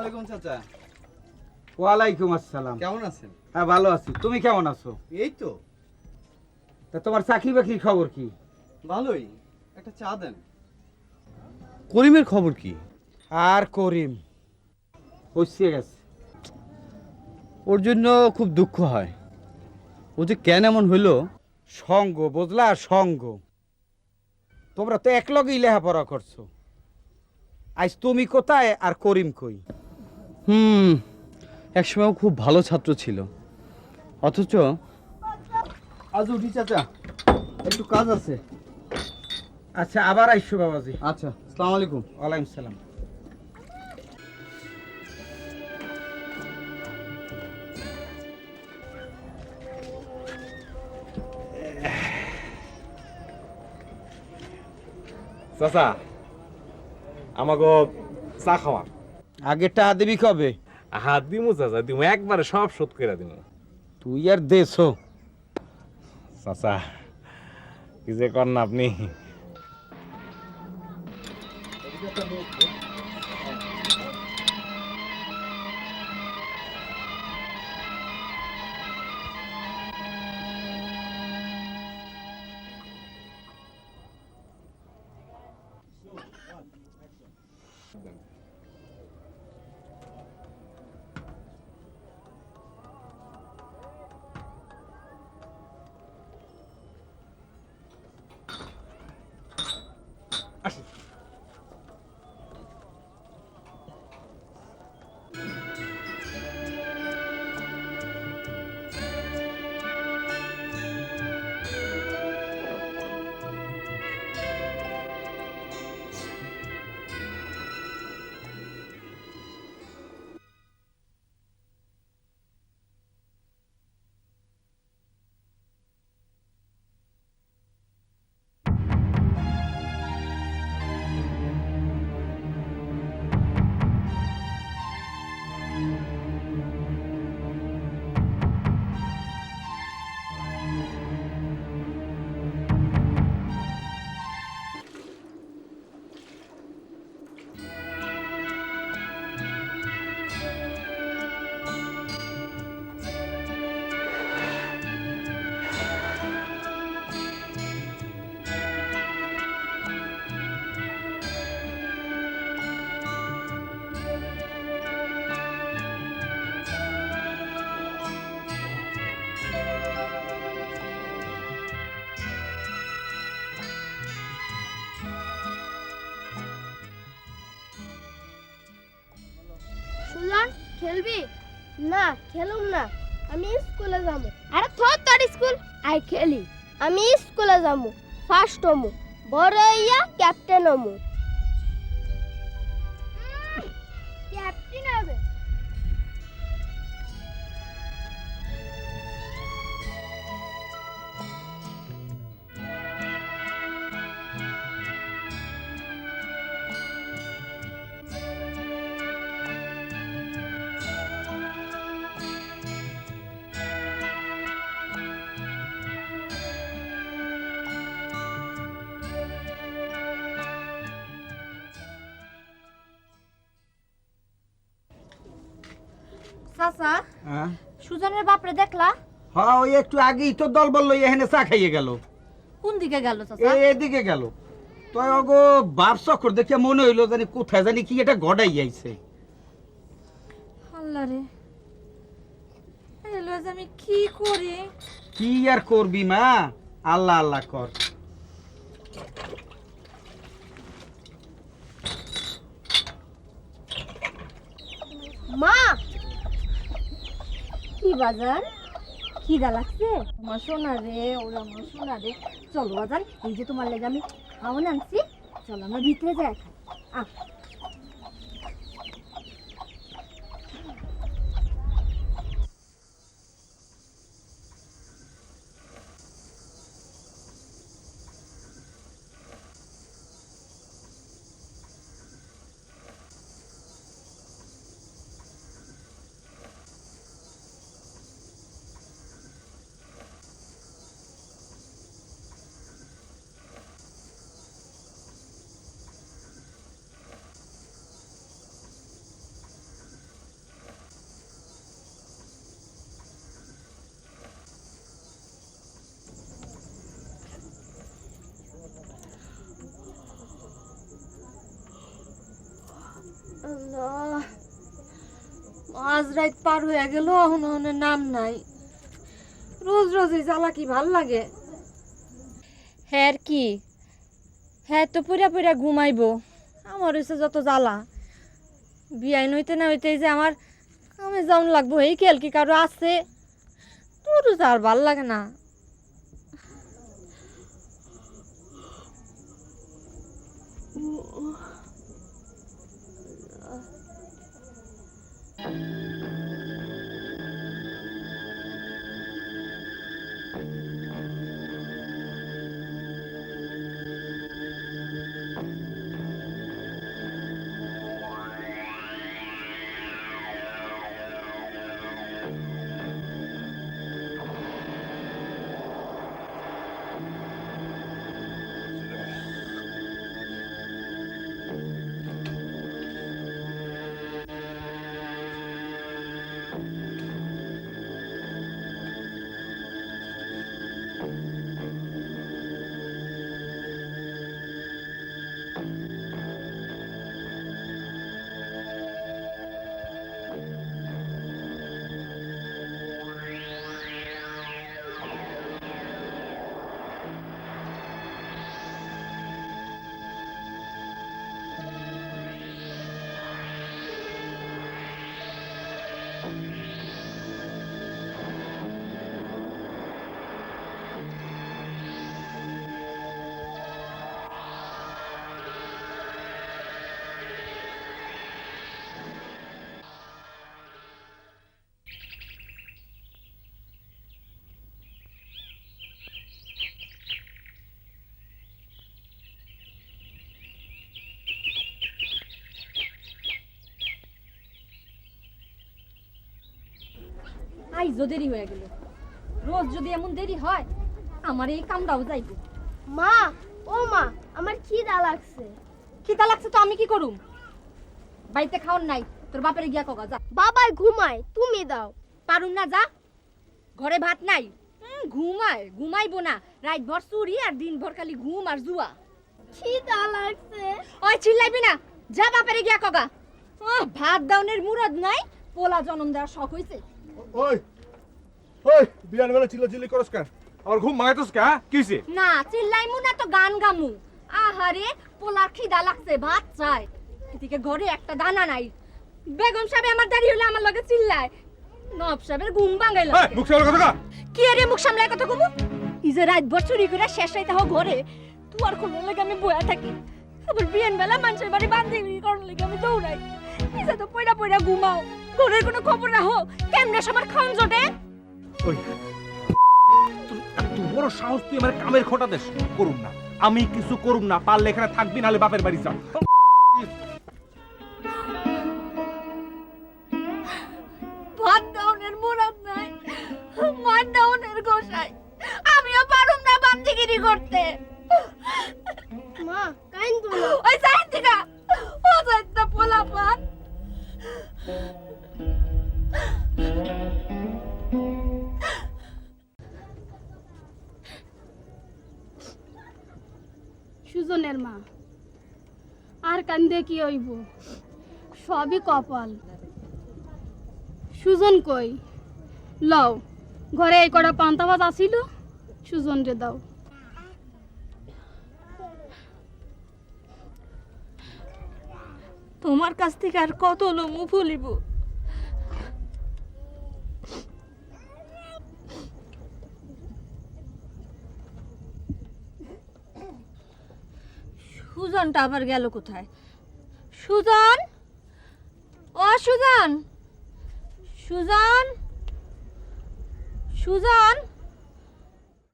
আলাইকুম চাচা। ওয়ালাইকুম আসসালাম। কেমন আছেন? হ্যাঁ ভালো আছি, তুমি কেমন আছো? এই তো তা তোমার চাকরি বাকরির খবর কি? ভালোই। একটা চা দেন। করিমের খবর কি? আর করিম পৌঁছিয়ে গেছে। ওর জন্য খুব দুঃখ হয়। ও যে কেন এমন হইলো। সঙ্গ বুঝলা, সঙ্গ। তোমরা তো একলগেই লেখাপড়া করছো, আজ তুমি কোথায় আর করিম কই? একসময় খুব ভালো ছাত্র ছিল, অথচ আজ উঠি চাচা, একটু কাজ আছে। আচ্ছা আবার আইসো বাবাজি। আচ্ছা, আসসালামু আলাইকুম। ওয়ালাইকুম সালাম। চাচা আমাকে চা খাওয়া। আগেটা দিবি কবে? হাত দিমু চাচা, দিমু একবারে সব শোধ করে দিমু। তুই আর দেছো। চাচা কি যে কর না আপনি। সুজন খেলবি? না খেলুম না, আমি স্কুলে যাবো। আরে থর তোর স্কুল, আই খেলি। আমি স্কুলে যাবো, ফার্স্ট হমু, বড় হইয়া ক্যাপ্টেন হমু। ক্যাপ্টেন হবে? চাচা, হ্যাঁ সুজনের বাপরে দেখলা? হ্যাঁ, ওই একটু আগেই তো দল বললো এখানে চা খাইয়ে গেল। কোন দিকে গেল চাচা? এদিকে গেল। তো ওগো বাপ চক্কর দেখে মনে হইলো জানি কোথায় জানি কি এটা গড়াই যাইছে। আল্লাহ রে, এলো আজ আমি কি করি? কি আর করবি মা, আল্লাহ আল্লাহ কর। মা, কি বাজার? খিদা লাগছে? আমার সোনা রে, ওরা আমার সোনা রে। চলো বাজার, এই যে তোমার লেগে আমি খাওয়ান আনছি, চলো আমরা ভিতরে যাই খাই। আহ, আল্লাহ, আজ রাত পার হয়ে গেল, এখন নাম নাই। রোজ রোজ এই জ্বালা কি ভাল লাগে? হ্যাঁ কি, হ্যাঁ তো পুরা পুরা ঘুমাইবো। আমার হয়েছে যত জ্বালা, বিয়াই নইতে না হইতে যে আমার কামে যাওন লাগবো। এই খেল কি কারো আছে? তোর আর ভাল লাগে না। আইজো দেরি হয়ে গেল। রোজ যদি এমন দেরি হয়, আমার এই কামটাও যাইব। মা, ও মা, আমার খিদা লাগছে। খিদা লাগছে তো আমি কি করুম? বাড়িতে খাওয়ার নাই, তোর বাপের গিয়া কগা যা। বাবাই ঘুমায়, তুমি দাও। পারুম না, যা। ঘরে ভাত নাই, ঘুমায়। ঘুমাইবো না, রাত ভর চুরি আর দিন ভর খালি ঘুম আর জুয়া। খিদা লাগছে। ওই চিল্লাইবি না, যা বাপের গিয়া কগা। ভাত দাউনের মুরদ নাই, পোলা জন্ম দেওয়ার শখ হইছে। ওই ওই বিয়ান বেলা চিল্লাচিল্লি করস কেন? আমার ঘুম ভাঙাইতস কে? কি হইছে? না চিল্লাইমু না তো গান গামু। আহারে, পোলার খিদা লাগছে, ভাত চাই। এদিকে ঘরে একটা দানা নাই। বেগম সাহেব আমার দাঁড়িয়ে হলে আমার লগে চিল্লায়। নব সাহেবের ঘুম ভাঙাইল। এই মুখ সামলে কথা কা। কি রে মুখ সামলায় কথা কব? ই যে রাত ভর চুরি করে শেষ রাইতে হও ঘরে, তুই আর কোন লাগে আমি বয়া থাকি। আবার বিয়ান বেলা মানুষের বাড়ি বান্ধবী করার লাগে আমি দৌড়াই। ইসে তো পয়রা পয়রা ঘুমাও, ঘরের কোনো খবর রাখো। কেমনে সবার খাওন জোটে? ওই তুই এত বড় সাহস, তুই আমার কামের খোটা দেশ। করুম না, আমি কিছু করুম না। পারলে এখানে থাকবি, নালে বাপের বাড়ি যাও। ভাত দাউনের মুরাদ নাই, মার দাউনের গোসাই। আমিও পারুম না বান্দিগিরি করতে। মা, কাইন্দো না। ওই সাইন্তিকা, ও সাইন্তা পোলা পান। সুজনের মা, আর কান্দে কি হইব? সবই কপাল। সুজন কই? লও, ঘরে এই কটা পান্তা ভাত আসিল, সুজন রে দাও। তোমার কাছ থেকে আর কত লোমু ফুলিব? সুজনটা আবার গেল কোথায়? সুজন, ও সুজন, সুজন, সুজন।